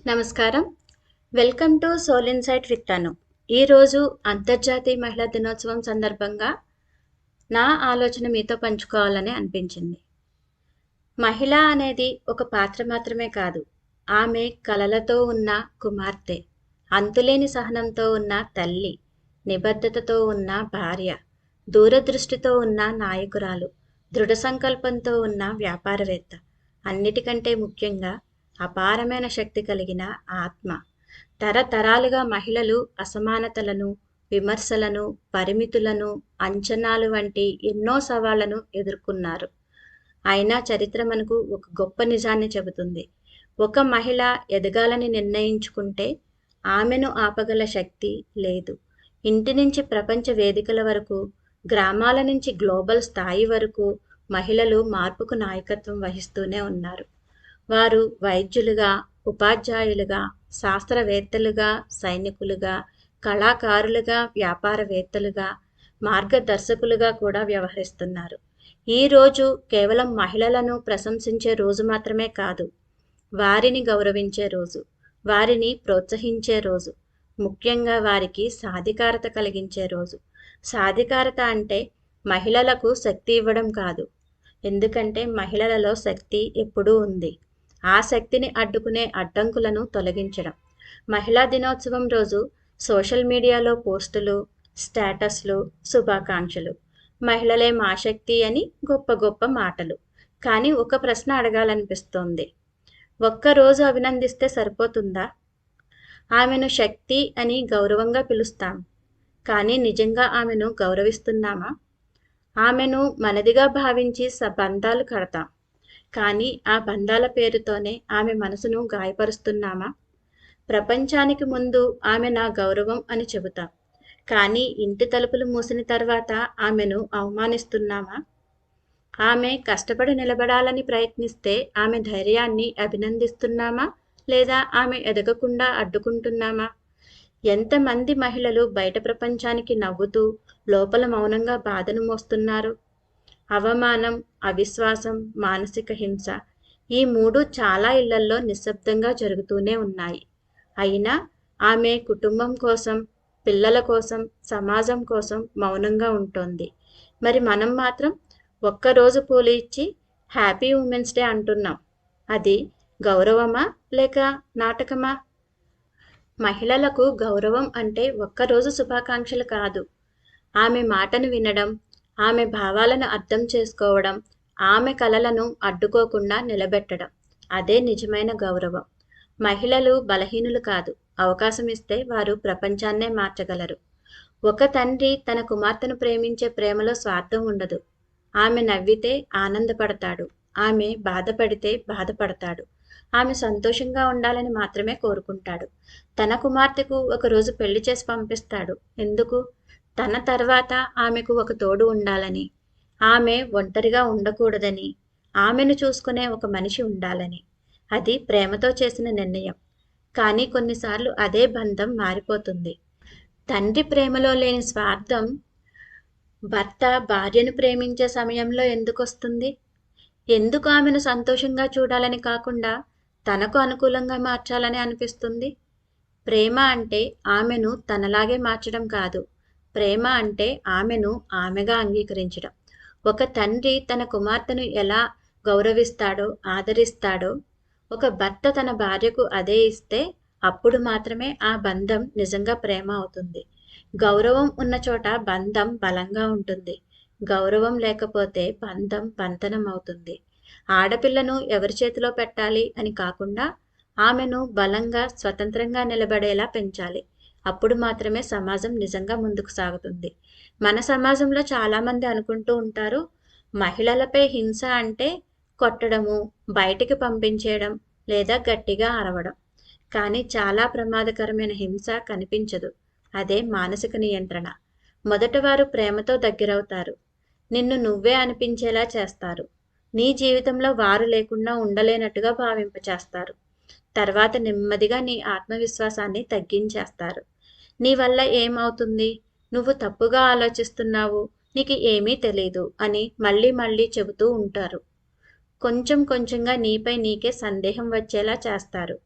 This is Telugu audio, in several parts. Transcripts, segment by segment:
నమస్కారం. Welcome to soul insight with Tanu. ఈరోజు అంతర్జాతీయ మహిళా దినోత్సవం సందర్భంగా నా ఆలోచన మీతో పంచుకోవాలని అనిపించింది. మహిళ అనేది ఒక పాత్ర మాత్రమే కాదు. ఆమె కలలతో ఉన్న కుమార్తె, అంతులేని సహనంతో ఉన్న తల్లి, నిబద్ధతతో ఉన్న భార్య, దూరదృష్టితో ఉన్న నాయకురాలు, దృఢ సంకల్పంతో ఉన్న వ్యాపారవేత్త, అన్నిటికంటే ముఖ్యంగా అపారమైన శక్తి కలిగిన ఆత్మ. తరతరాలుగా మహిళలు అసమానతలను, విమర్శలను, పరిమితులను, అంచనాలు వంటి ఎన్నో సవాళ్లను ఎదుర్కొన్నారు. అయినా చరిత్ర మనకు ఒక గొప్ప నిజాన్ని చెబుతుంది. ఒక మహిళ ఎదగాలని నిర్ణయించుకుంటే ఆమెను ఆపగల శక్తి లేదు. ఇంటి నుంచి ప్రపంచ వేదికల వరకు, గ్రామాల నుంచి గ్లోబల్ స్థాయి వరకు మహిళలు మార్పుకు నాయకత్వం వహిస్తూనే ఉన్నారు. వారు వైద్యులుగా, ఉపాధ్యాయులుగా, శాస్త్రవేత్తలుగా, సైనికులుగా, కళాకారులుగా, వ్యాపారవేత్తలుగా, మార్గదర్శకులుగా కూడా వ్యవహరిస్తున్నారు. ఈ రోజు కేవలం మహిళలను ప్రశంసించే రోజు మాత్రమే కాదు, వారిని గౌరవించే రోజు, వారిని ప్రోత్సహించే రోజు, ముఖ్యంగా వారికి సాధికారత కలిగించే రోజు. సాధికారత అంటే మహిళలకు శక్తి ఇవ్వడం కాదు, ఎందుకంటే మహిళలలో శక్తి ఎప్పుడూ ఉంది. ఆ శక్తిని అడ్డుకునే అడ్డంకులను తొలగించడం. మహిళా దినోత్సవం రోజు సోషల్ మీడియాలో పోస్టులు, స్టేటస్లు, శుభాకాంక్షలు, మహిళలే మా శక్తి అని గొప్ప గొప్ప మాటలు. కానీ ఒక ప్రశ్న అడగాలనిపిస్తోంది. ఒక్కరోజు అభినందిస్తే సరిపోతుందా? ఆమెను శక్తి అని గౌరవంగా పిలుస్తాం, కానీ నిజంగా ఆమెను గౌరవిస్తున్నామా? ఆమెను మనదిగా భావించి బంధాలు కడతాం, కానీ ఆ బంధాల పేరుతోనే ఆమె మనసును గాయపరుస్తున్నామా? ప్రపంచానికి ముందు ఆమె నా గౌరవం అని చెబుతాం, కానీ ఇంటి తలుపులు మూసిన తర్వాత ఆమెను అవమానిస్తున్నామా? ఆమె కష్టపడి నిలబడాలని ప్రయత్నిస్తే ఆమె ధైర్యాన్ని అభినందిస్తున్నామా, లేదా ఆమె ఎదగకుండా అడ్డుకుంటున్నామా? ఎంతమంది మహిళలు బయట ప్రపంచానికి నవ్వుతూ లోపల మౌనంగా బాధను మోస్తున్నారు? అవమానం, అవిశ్వాసం, మానసిక హింస, ఈ మూడు చాలా ఇళ్లల్లో నిశ్శబ్దంగా జరుగుతూనే ఉన్నాయి. అయినా ఆమె కుటుంబం కోసం, పిల్లల కోసం, సమాజం కోసం మౌనంగా ఉంటోంది. మరి మనం మాత్రం ఒక్కరోజు పూలు ఇచ్చి హ్యాపీ ఉమెన్స్ డే అంటున్నాం. అది గౌరవమా లేక నాటకమా? మహిళలకు గౌరవం అంటే ఒక్కరోజు శుభాకాంక్షలు కాదు, ఆమె మాటను వినడం, ఆమె భావాలను అర్థం చేసుకోవడం, ఆమె కలలను అడ్డుకోకుండా నిలబెట్టడం, అదే నిజమైన గౌరవం. మహిళలు బలహీనులు కాదు, అవకాశం ఇస్తే వారు ప్రపంచాన్నే మార్చగలరు. ఒక తండ్రి తన కుమార్తెను ప్రేమించే ప్రేమలో స్వార్థం ఉండదు. ఆమె నవ్వితే ఆనందపడతాడు, ఆమె బాధపడితే బాధపడతాడు, ఆమె సంతోషంగా ఉండాలని మాత్రమే కోరుకుంటాడు. తన కుమార్తెకు ఒకరోజు పెళ్లి చేసి పంపిస్తాడు. ఎందుకు? తన తర్వాత ఆమెకు ఒక తోడు ఉండాలని, ఆమె ఒంటరిగా ఉండకూడదని, ఆమెను చూసుకునే ఒక మనిషి ఉండాలని. అది ప్రేమతో చేసిన నిర్ణయం. కానీ కొన్నిసార్లు అదే బంధం మారిపోతుంది. తండ్రి ప్రేమలో లేని స్వార్థం భర్త భార్యను ప్రేమించే సమయంలో ఎందుకు వస్తుంది? ఎందుకు ఆమెను సంతోషంగా చూడాలని కాకుండా తనకు అనుకూలంగా మార్చాలని అనిపిస్తుంది? ప్రేమ అంటే ఆమెను తనలాగే మార్చడం కాదు, ప్రేమ అంటే ఆమెను ఆమెగా అంగీకరించడం. ఒక తండ్రి తన కుమార్తెను ఎలా గౌరవిస్తాడో, ఆదరిస్తాడో, ఒక భర్త తన భార్యకు అదే ఇస్తే అప్పుడు మాత్రమే ఆ బంధం నిజంగా ప్రేమ అవుతుంది. గౌరవం ఉన్న చోట బంధం బలంగా ఉంటుంది. గౌరవం లేకపోతే బంధం బంధనం అవుతుంది. ఆడపిల్లను ఎవరి చేతిలో పెట్టాలి అని కాకుండా ఆమెను బలంగా, స్వతంత్రంగా నిలబడేలా పెంచాలి. అప్పుడు మాత్రమే సమాజం నిజంగా ముందుకు సాగుతుంది. మన సమాజంలో చాలామంది అనుకుంటూ ఉంటారు, మహిళలపై హింస అంటే కొట్టడము, బయటికి పంపించేయడం, లేదా గట్టిగా అరవడం. కానీ చాలా ప్రమాదకరమైన హింస కనిపించదు. అదే మానసిక నియంత్రణ. మొదట వారు ప్రేమతో దగ్గరవుతారు, నిన్ను నువ్వే అనిపించేలా చేస్తారు, నీ జీవితంలో వారు లేకుండా ఉండలేనట్టుగా భావింపచేస్తారు. తర్వాత నెమ్మదిగా నీ ఆత్మవిశ్వాసాన్ని తగ్గించేస్తారు. నీ వల్ల ఏమవుతుంది, నువ్వు తప్పుగా ఆలోచిస్తున్నావు, నీకు ఏమీ తెలీదు అని మళ్ళీ మళ్ళీ చెబుతూ ఉంటారు. కొంచెం కొంచెంగా నీపై నీకే సందేహం వచ్చేలా చేస్తారు.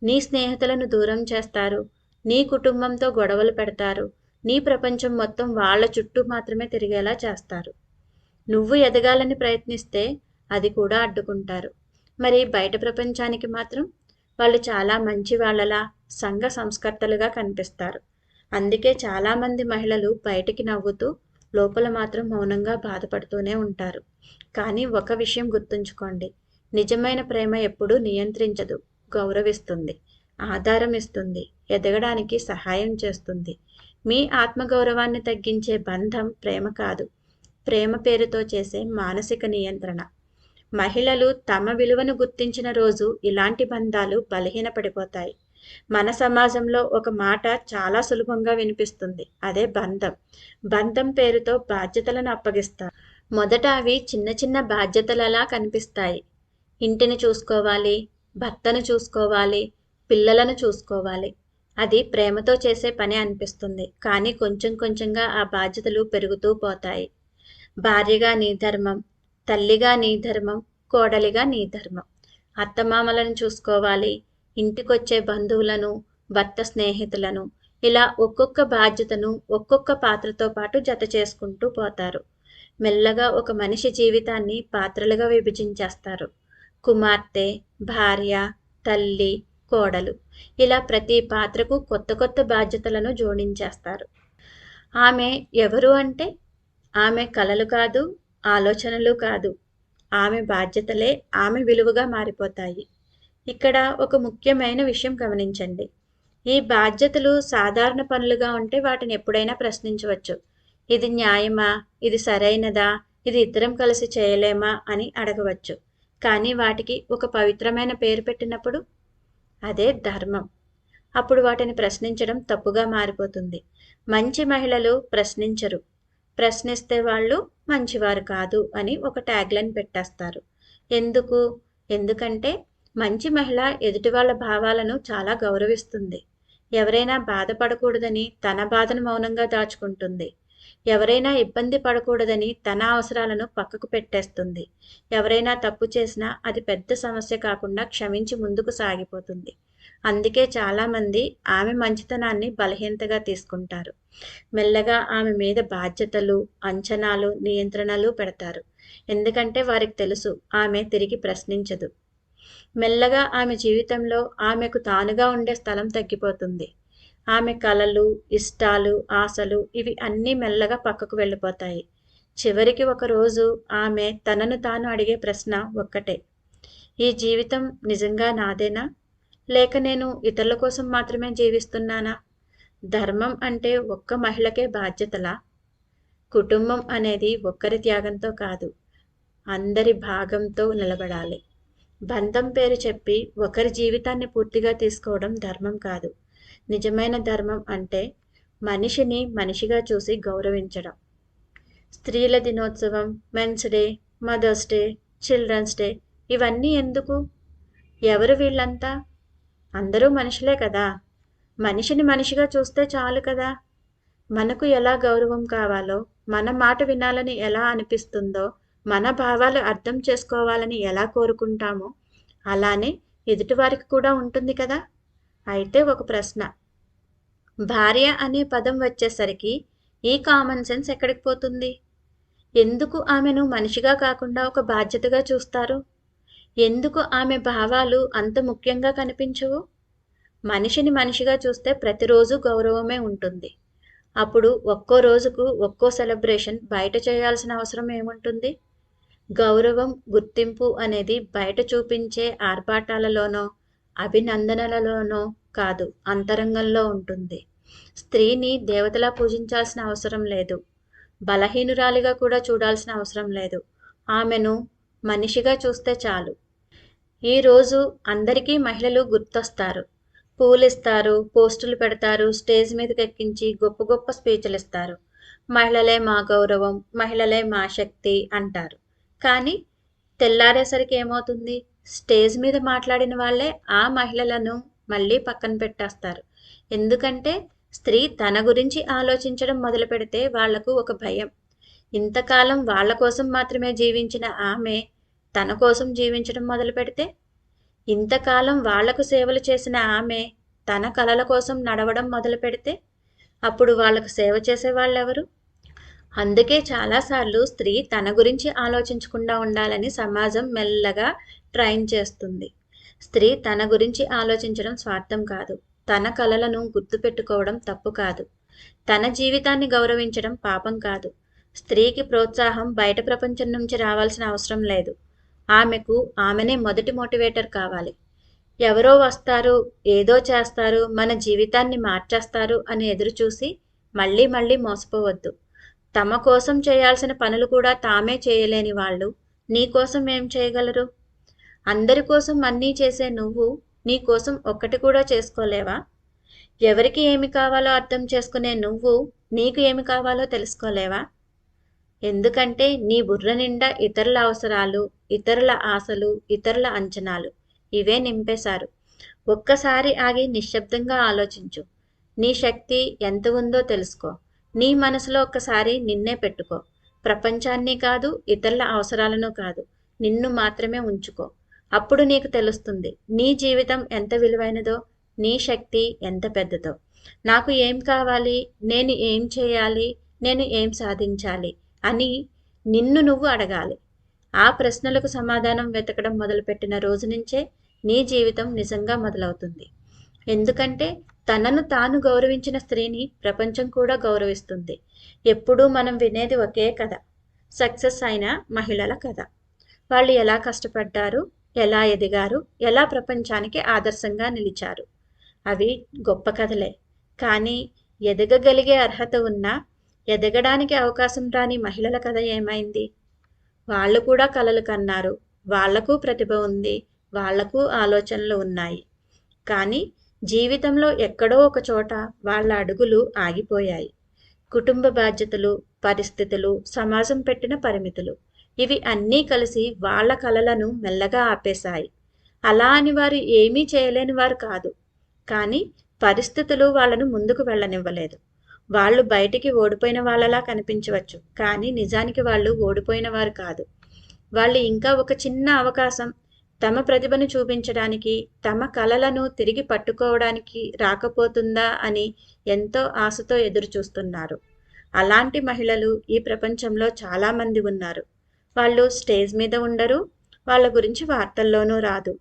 నీ స్నేహితులను దూరం చేస్తారు, నీ కుటుంబంతో గొడవలు పెడతారు, నీ ప్రపంచం మొత్తం వాళ్ళ చుట్టూ మాత్రమే తిరిగేలా చేస్తారు. నువ్వు ఎదగాలని ప్రయత్నిస్తే అది కూడా అడ్డుకుంటారు. మరి బయట ప్రపంచానికి మాత్రం వాళ్ళు చాలా మంచి వాళ్ళలా, సంఘ సంస్కర్తలుగా కనిపిస్తారు. అందుకే చాలామంది మహిళలు బయటికి నవ్వుతూ లోపల మాత్రం మౌనంగా బాధపడుతూనే ఉంటారు. కానీ ఒక విషయం గుర్తుంచుకోండి, నిజమైన ప్రేమ ఎప్పుడూ నియంత్రించదు, గౌరవిస్తుంది, ఆధారం ఇస్తుంది, ఎదగడానికి సహాయం చేస్తుంది. మీ ఆత్మగౌరవాన్ని తగ్గించే బంధం ప్రేమ కాదు, ప్రేమ పేరుతో చేసే మానసిక నియంత్రణ. మహిళలు తమ విలువను గుర్తించిన రోజు ఇలాంటి బంధాలు బలహీనపడిపోతాయి. మన సమాజంలో ఒక మాట చాలా సులభంగా వినిపిస్తుంది, అదే బంధం. బంధం పేరుతో బాధ్యతలను అప్పగిస్తారు. మొదట అవి చిన్న చిన్న బాధ్యతలలా కనిపిస్తాయి. ఇంటిని చూసుకోవాలి, భర్తను చూసుకోవాలి, పిల్లలను చూసుకోవాలి. అది ప్రేమతో చేసే పని అనిపిస్తుంది. కానీ కొంచెం కొంచెంగా ఆ బాధ్యతలు పెరుగుతూ పోతాయి. భార్యగా నీ ధర్మం, తల్లిగా నీ ధర్మం, కోడలిగా నీ ధర్మం. అత్తమామలను చూసుకోవాలి, ఇంటికొచ్చే బంధువులను, భర్త స్నేహితులను, ఇలా ఒక్కొక్క బాధ్యతను ఒక్కొక్క పాత్రతో పాటు జత చేసుకుంటూ పోతారు. మెల్లగా ఒక మనిషి జీవితాన్ని పాత్రలుగా విభజించేస్తారు. కుమార్తె, భార్య, తల్లి, కోడలు, ఇలా ప్రతి పాత్రకు కొత్త కొత్త బాధ్యతలను జోడించేస్తారు. ఆమె ఎవరు అంటే, ఆమె కలలు కాదు, ఆలోచనలు కాదు, ఆమె బాధ్యతలే ఆమె విలువగా మారిపోతాయి. ఇక్కడ ఒక ముఖ్యమైన విషయం గమనించండి. ఈ బాధ్యతలు సాధారణ పనులుగా ఉంటే వాటిని ఎప్పుడైనా ప్రశ్నించవచ్చు. ఇది న్యాయమా, ఇది సరైనదా, ఇది ఇద్దరం కలిసి చేయలేమా అని అడగవచ్చు. కానీ వాటికి ఒక పవిత్రమైన పేరు పెట్టినప్పుడు, అదే ధర్మం, అప్పుడు వాటిని ప్రశ్నించడం తప్పుగా మారిపోతుంది. మంచి మహిళలు ప్రశ్నించరు, ప్రశ్నిస్తే వాళ్ళు మంచివారు కాదు అని ఒక ట్యాగ్లైన్ పెట్టేస్తారు. ఎందుకు? ఎందుకంటే మంచి మహిళ ఎదుటి వాళ్ళ భావాలను చాలా గౌరవిస్తుంది. ఎవరైనా బాధపడకూడదని తన బాధను మౌనంగా దాచుకుంటుంది. ఎవరైనా ఇబ్బంది పడకూడదని తన అవసరాలను పక్కకు పెట్టేస్తుంది. ఎవరైనా తప్పు చేసినా అది పెద్ద సమస్య కాకుండా క్షమించి ముందుకు సాగిపోతుంది. అందుకే చాలామంది ఆమె మంచితనాన్ని బలహీనతగా తీసుకుంటారు. మెల్లగా ఆమె మీద బాధ్యతలు, అంచనాలు, నియంత్రణలు పెడతారు. ఎందుకంటే వారికి తెలుసు ఆమె తిరిగి ప్రశ్నించదు. మెల్లగా ఆమె జీవితంలో ఆమెకు తానుగా ఉండే స్థలం తగ్గిపోతుంది. ఆమె కలలు, ఇష్టాలు, ఆశలు ఇవి అన్నీ మెల్లగా పక్కకు వెళ్ళిపోతాయి. చివరికి ఒకరోజు ఆమె తనను తాను అడిగే ప్రశ్న ఒక్కటే, ఈ జీవితం నిజంగా నాదేనా, లేక నేను ఇతరుల కోసం మాత్రమే జీవిస్తున్నానా? ధర్మం అంటే ఒక్క మహిళకే బాధ్యతలా? కుటుంబం అనేది ఒక్కరి త్యాగంతో కాదు, అందరి భాగంతో నిలబడాలి. బంధం పేరు చెప్పి ఒకరి జీవితాన్ని పూర్తిగా తీసుకోవడం ధర్మం కాదు. నిజమైన ధర్మం అంటే మనిషిని మనిషిగా చూసి గౌరవించడం. స్త్రీల దినోత్సవం, men's day, mother's day, children's day ఇవన్నీ ఎందుకు? ఎవరు వీళ్ళంతా? అందరూ మనుషులే కదా. మనిషిని మనిషిగా చూస్తే చాలు కదా. మనకు ఎలా గౌరవం కావాలో, మన మాట వినాలని ఎలా అనిపిస్తుందో, మన భావాలు అర్థం చేసుకోవాలని ఎలా కోరుకుంటామో అలానే ఎదుటివారికి కూడా ఉంటుంది కదా. అయితే ఒక ప్రశ్న, భార్య అనే పదం వచ్చేసరికి ఈ కామన్ సెన్స్ ఎక్కడికి పోతుంది? ఎందుకు ఆమెను మనిషిగా కాకుండా ఒక బాధ్యతగా చూస్తారు? ఎందుకు ఆమె భావాలు అంత ముఖ్యంగా కనిపించవు? మనిషిని మనిషిగా చూస్తే ప్రతిరోజు గౌరవమే ఉంటుంది. అప్పుడు ఒక్కో రోజుకు ఒక్కో సెలబ్రేషన్ బయట చేయాల్సిన అవసరం ఏముంటుంది? గౌరవం, గుర్తింపు అనేది బయట చూపించే ఆర్భాటాలలోనో, అభినందనలలోనో కాదు, అంతరంగంలో ఉంటుంది. స్త్రీని దేవతలా పూజించాల్సిన అవసరం లేదు, బలహీనురాలిగా కూడా చూడాల్సిన అవసరం లేదు. ఆమెను మనిషిగా చూస్తే చాలు. ఈరోజు అందరికీ మహిళలు గుర్తొస్తారు. పూలిస్తారు, పోస్టులు పెడతారు, స్టేజ్ మీదకి ఎక్కించి గొప్ప గొప్ప స్పీచ్లు ఇస్తారు. మహిళలే మా గౌరవం, మహిళలే మా శక్తి అంటారు. కానీ తెల్లారేసరికి ఏమవుతుంది? స్టేజ్ మీద మాట్లాడిన వాళ్ళే ఆ మహిళలను మళ్ళీ పక్కన పెట్టేస్తారు. ఎందుకంటే స్త్రీ తన గురించి ఆలోచించడం మొదలు పెడితే వాళ్లకు ఒక భయం. ఇంతకాలం వాళ్ళ కోసం మాత్రమే జీవించిన ఆమె తన కోసం జీవించడం మొదలు పెడితే ఇంతకాలం వాళ్లకు సేవలు చేసిన ఆమె తన కలల కోసం నడవడం మొదలు పెడితే అప్పుడు వాళ్లకు సేవ చేసేవాళ్ళెవరు? అందుకే చాలాసార్లు స్త్రీ తన గురించి ఆలోచించకుండా ఉండాలని సమాజం మెల్లగా ట్రైన్ చేస్తుంది. స్త్రీ తన గురించి ఆలోచించడం స్వార్థం కాదు. తన కలలను గుర్తుపెట్టుకోవడం తప్పు కాదు. తన జీవితాన్ని గౌరవించడం పాపం కాదు. స్త్రీకి ప్రోత్సాహం బయట ప్రపంచం నుంచి రావాల్సిన అవసరం లేదు. ఆమెకు ఆమెనే మొదటి మోటివేటర్ కావాలి. ఎవరో వస్తారు, ఏదో చేస్తారు, మన జీవితాన్ని మార్చేస్తారు అని ఎదురుచూసి మళ్ళీ మళ్ళీ మోసపోవద్దు. తమ కోసం చేయాల్సిన పనులు కూడా తామే చేయలేని వాళ్ళు నీ కోసం ఏం చేయగలరు? అందరి కోసం అన్నీ చేసే నువ్వు నీ కోసం ఒక్కటి కూడా చేసుకోలేవా? ఎవరికి ఏమి కావాలో అర్థం చేసుకునే నువ్వు నీకు ఏమి కావాలో తెలుసుకోలేవా? ఎందుకంటే నీ బుర్ర నిండా ఇతరుల అవసరాలు, ఇతరుల ఆశలు, ఇతరుల అంచనాలు ఇవే నింపేశారు. ఒక్కసారి ఆగి నిశ్శబ్దంగా ఆలోచించు. నీ శక్తి ఎంత ఉందో తెలుసుకో. నీ మనసులో ఒక్కసారి నిన్నే పెట్టుకో. ప్రపంచాన్ని కాదు, ఇతరుల అవసరాలను కాదు, నిన్ను మాత్రమే ఉంచుకో. అప్పుడు నీకు తెలుస్తుంది నీ జీవితం ఎంత విలువైనదో, నీ శక్తి ఎంత పెద్దదో. నాకు ఏం కావాలి, నేను ఏం చేయాలి, నేను ఏం సాధించాలి అని నిన్ను నువ్వు అడగాలి. ఆ ప్రశ్నలకు సమాధానం వెతకడం మొదలుపెట్టిన రోజు నుంచే నీ జీవితం నిజంగా మొదలవుతుంది. ఎందుకంటే తనను తాను గౌరవించిన స్త్రీని ప్రపంచం కూడా గౌరవిస్తుంది. ఎప్పుడూ మనం వినేది ఒకే కథ, సక్సెస్ అయిన మహిళల కథ. వాళ్ళు ఎలా కష్టపడ్డారు, ఎలా ఎదిగారు, ఎలా ప్రపంచానికి ఆదర్శంగా నిలిచారు. అవి గొప్ప కథలే. కానీ ఎదగగలిగే అర్హత ఉన్నా ఎదగడానికి అవకాశం రాని మహిళల కథ ఏమైంది? వాళ్ళు కూడా కలలు కన్నారు, వాళ్లకు ప్రతిభ ఉంది, వాళ్లకు ఆలోచనలు ఉన్నాయి. కానీ జీవితంలో ఎక్కడో ఒక చోట వాళ్ళ అడుగులు ఆగిపోయాయి. కుటుంబ బాధ్యతలు, పరిస్థితులు, సమాజం పెట్టిన పరిమితులు ఇవి అన్నీ కలిసి వాళ్ళ కలలను మెల్లగా ఆపేశాయి. అలా అని వారు ఏమీ చేయలేని వారు కాదు. కానీ పరిస్థితులు వాళ్ళను ముందుకు వెళ్ళనివ్వలేదు. వాళ్ళు బయటికి ఓడిపోయిన వాళ్ళలా కనిపించవచ్చు, కానీ నిజానికి వాళ్ళు ఓడిపోయిన వారు కాదు. వాళ్ళు ఇంకా ఒక చిన్న అవకాశం తమ ప్రతిభను చూపించడానికి, తమ కలలను తిరిగి పట్టుకోవడానికి రాకపోతుందా అని ఎంతో ఆశతో ఎదురు చూస్తున్నారు. అలాంటి మహిళలు ఈ ప్రపంచంలో చాలామంది ఉన్నారు. వాళ్ళు స్టేజ్ మీద ఉండరు, వాళ్ళ గురించి వార్తల్లోనూ రాదు.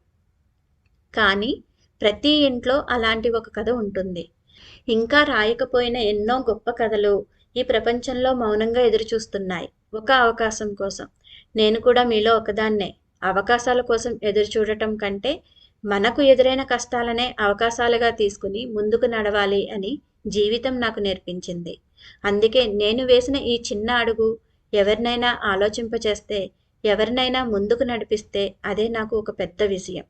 కానీ ప్రతి ఇంట్లో అలాంటి ఒక కథ ఉంటుంది. ఇంకా రాయకపోయిన ఎన్నో గొప్ప కథలు ఈ ప్రపంచంలో మౌనంగా ఎదురుచూస్తున్నాయి ఒక అవకాశం కోసం. నేను కూడా మీలో ఒకదాన్నే. అవకాశాల కోసం ఎదురు చూడటం కంటే మనకు ఎదురైన కష్టాలనే అవకాశాలుగా తీసుకుని ముందుకు నడవాలి అని జీవితం నాకు నేర్పించింది. అందుకే నేను వేసిన ఈ చిన్న అడుగు ఎవరినైనా ఆలోచింపచేస్తే, ఎవరినైనా ముందుకు నడిపిస్తే అదే నాకు ఒక పెద్ద విజయం.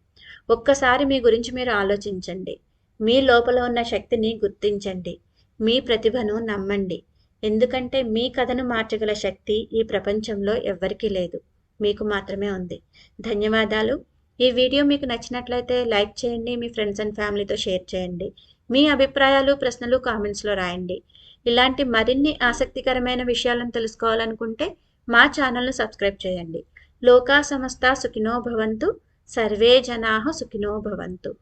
ఒక్కసారి మీ గురించి మీరు ఆలోచించండి. మీ లోపల ఉన్న శక్తిని గుర్తించండి. మీ ప్రతిభను నమ్మండి. ఎందుకంటే మీ కథను మార్చగల శక్తి ఈ ప్రపంచంలో ఎవ్వరికీ లేదు, మీకు మాత్రమే ఉంది. ధన్యవాదాలు. ఈ వీడియో మీకు నచ్చినట్లయితే లైక్ చేయండి, మీ ఫ్రెండ్స్ అండ్ ఫ్యామిలీతో షేర్ చేయండి. మీ అభిప్రాయాలు, ప్రశ్నలు కామెంట్స్లో రాయండి. ఇలాంటి మరిన్ని ఆసక్తికరమైన విషయాలను తెలుసుకోవాలనుకుంటే మా ఛానల్ను సబ్స్క్రైబ్ చేయండి. లోకా సమస్త సుఖినో భవంతు, సర్వే జనాః సుఖినో భవంతు.